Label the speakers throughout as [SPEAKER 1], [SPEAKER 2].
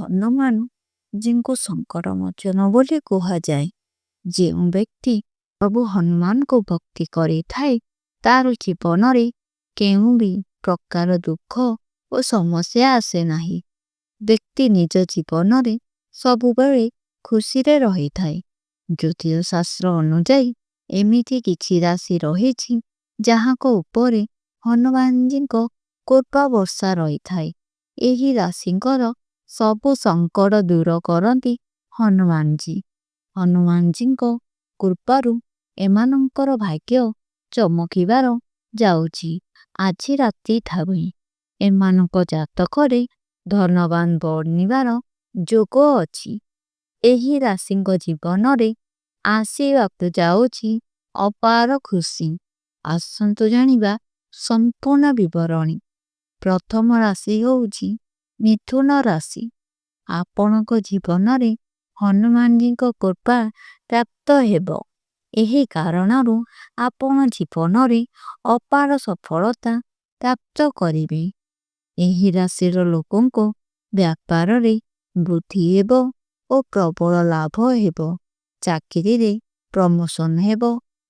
[SPEAKER 1] ହନୁମାନଙ୍କୁ ସଙ୍କଟମୋଚନ ବୋଲି କୁହାଯାଏ। ଯେଉଁ ବ୍ୟକ୍ତି ପ୍ରଭୁ ହନୁମାନଙ୍କୁ ଭକ୍ତି କରିଥାଏ ତାର ଜୀବନରେ କେଉଁ ବି ପ୍ରକାର ଦୁଃଖ ଓ ସମସ୍ୟା ଆସେ ନାହିଁ। ବ୍ୟକ୍ତି ନିଜ ଜୀବନରେ ସବୁବେଳେ ଖୁସିରେ ରହିଥାଏ। ଜ୍ୟୋତିଷ ଶାସ୍ତ୍ର ଅନୁଯାୟୀ ଏମିତି କିଛି ରାଶି ରହିଛି ଯାହାଙ୍କ ଉପରେ ହନୁମାନଜୀଙ୍କ କୃପା ବର୍ଷା ରହିଥାଏ। ଏହି ରାଶିଙ୍କର ସବୁ ସଙ୍କଟ ଦୂର କରନ୍ତି ହନୁମାନଜୀ। ହନୁମାନଜୀଙ୍କ କୃପାରୁ ଏମାନଙ୍କର ଭାଗ୍ୟ ଚମକିବାର ଯାଉଛି। ଆଜି ରାତି ଠାରୁ ଏମାନଙ୍କ ଜାତକରେ ଧନବାନ ବଢ଼ିବାର ଯୋଗ ଅଛି। ଏହି ରାଶିଙ୍କ ଜୀବନରେ ଆସିବାକୁ ଯାଉଛି ଅପାର ଖୁସି। ଆସନ୍ତୁ ଜାଣିବା ସମ୍ପୂର୍ଣ୍ଣ ବିବରଣୀ। ପ୍ରଥମ ରାଶି ହେଉଛି ମିଥୁନ ରାଶି। ଆପଣଙ୍କ ଜୀବନରେ ହନୁମାନଜୀଙ୍କ କୃପା ପ୍ରାପ୍ତ ହେବ। ଏହି କାରଣରୁ ଆପଣ ଜୀବନରେ ଅପାର ସଫଳତା ପ୍ରାପ୍ତ କରିବେ। ଏହି ରାଶିର ଲୋକଙ୍କ ବ୍ୟାପାରରେ ବୃଦ୍ଧି ହେବ ଓ ପ୍ରବଳ ଲାଭ ହେବ। ଚାକିରିରେ ପ୍ରମୋଶନ ହେବ।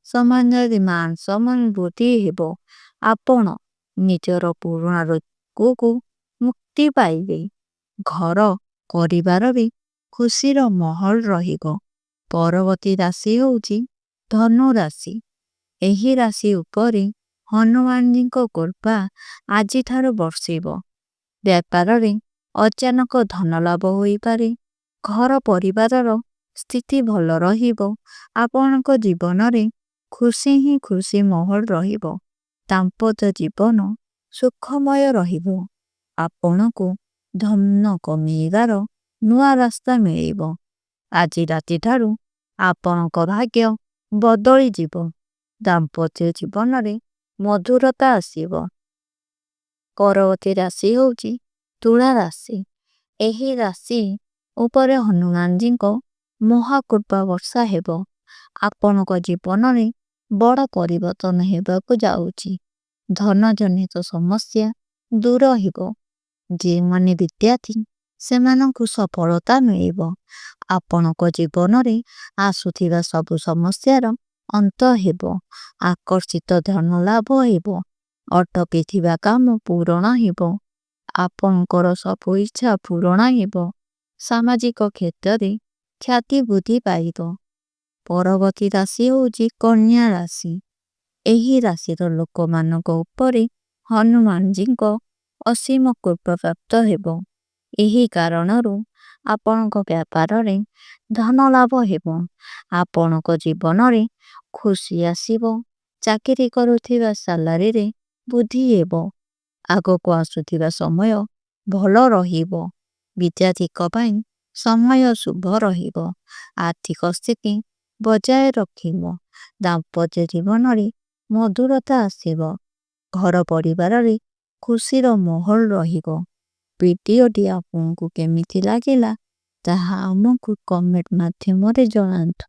[SPEAKER 1] ସମାଜରେ ମାନ ସମ୍ମାନ ବୃଦ୍ଧି ହେବ। ଆପଣ ନିଜର ପୁରୁଣା ରୋଗକୁ ମୁକ୍ତି ପାଇବେ। ଘର ପରିବାରରେ ଖୁସିର ମାହୋଲ ରହିବ। ପରବର୍ତ୍ତୀ ରାଶି ହେଉଛି ଧନୁ ରାଶି। ଏହି ରାଶି ଉପରେ ହନୁମାନଜୀଙ୍କ କୃପା ଆଜିଠାରୁ ବର୍ଷିବ। ବ୍ୟାପାରରେ ଅଚାନକ ଧନ ଲାଭ ହୋଇପାରେ। ଘର ପରିବାରର ସ୍ଥିତି ଭଲ ରହିବ। ଆପଣଙ୍କ ଜୀବନରେ ଖୁସି ହିଁ ଖୁସି ମାହୋଲ ରହିବ। ଦାମ୍ପତ୍ୟ ଜୀବନ ସୁଖମୟ ରହିବ। ଆପଣଙ୍କୁ ଧନ କମେଇବାର ନୂଆ ରାସ୍ତା ମିଳିବ। ଆଜି ରାତିଠାରୁ ଆପଣଙ୍କ ଭାଗ୍ୟ ବଦଳିଯିବ। ଦାମ୍ପତ୍ୟ ଜୀବନରେ ମଧୁରତା ଆସିବ। ପରବର୍ତ୍ତୀ ରାଶି ହେଉଛି ତୁଳା ରାଶି। ଏହି ରାଶି ଉପରେ ହନୁମାନଜୀଙ୍କ ମହାକୃପା ବର୍ଷା ହେବ। ଆପଣଙ୍କ ଜୀବନରେ ବଡ଼ ପରିବର୍ତ୍ତନ ହେବାକୁ ଯାଉଛି। ଧନଜନିତ ସମସ୍ୟା ଦୂର ହେବ। ଯେଉଁମାନେ ବିଦ୍ୟାର୍ଥୀ ସେମାନଙ୍କୁ ସଫଳତା ମିଳିବ। ଆପଣଙ୍କ ଜୀବନରେ ଆସୁଥିବା ସବୁ ସମସ୍ୟାର ଅନ୍ତ ହେବ। ଆକର୍ଷିତ ଧନ ଲାଭ ହେବ। ଅଟକିଥିବା କାମ ପୂରଣ ହେବ। ଆପଣଙ୍କର ସବୁ ଇଚ୍ଛା ପୂରଣ ହେବ। ସାମାଜିକ କ୍ଷେତ୍ରରେ ଖ୍ୟାତି ବୃଦ୍ଧି ପାଇବ। ପରବର୍ତ୍ତୀ ରାଶି ହେଉଛି କନ୍ୟା ରାଶି। ଏହି ରାଶିର ଲୋକମାନଙ୍କ ଉପରେ ହନୁମାନଜୀଙ୍କ ଅସୀମ କୃପା ପ୍ରାପ୍ତ ହେବ। ଏହି କାରଣରୁ ଆପଣଙ୍କ ବ୍ୟାପାରରେ ଧନ ଲାଭ ହେବ। ଆପଣଙ୍କ ଜୀବନରେ ଖୁସି ଆସିବ। ଚାକିରି କରୁଥିବା ସାଲାରୀରେ ବୃଦ୍ଧି ହେବ। ଆଗକୁ ଆସୁଥିବା ସମୟ ଭଲ ରହିବ। ବିଦ୍ୟାର୍ଥୀଙ୍କ ପାଇଁ ସମୟ ଶୁଭ ରହିବ। ଆର୍ଥିକ ସ୍ଥିତି ବଜାୟ ରଖିବ। ଦାମ୍ପତ୍ୟ ଜୀବନରେ ମଧୁରତା ଆସିବ। ଘର ପରିବାରରେ ଖୁସିର ମାହୋଲ ରହିବ। ଭିଡ଼ିଓଟି ଆପଣଙ୍କୁ କେମିତି ଲାଗିଲା ତାହା ଆମକୁ କମେଣ୍ଟ ମାଧ୍ୟମରେ ଜଣାନ୍ତୁ।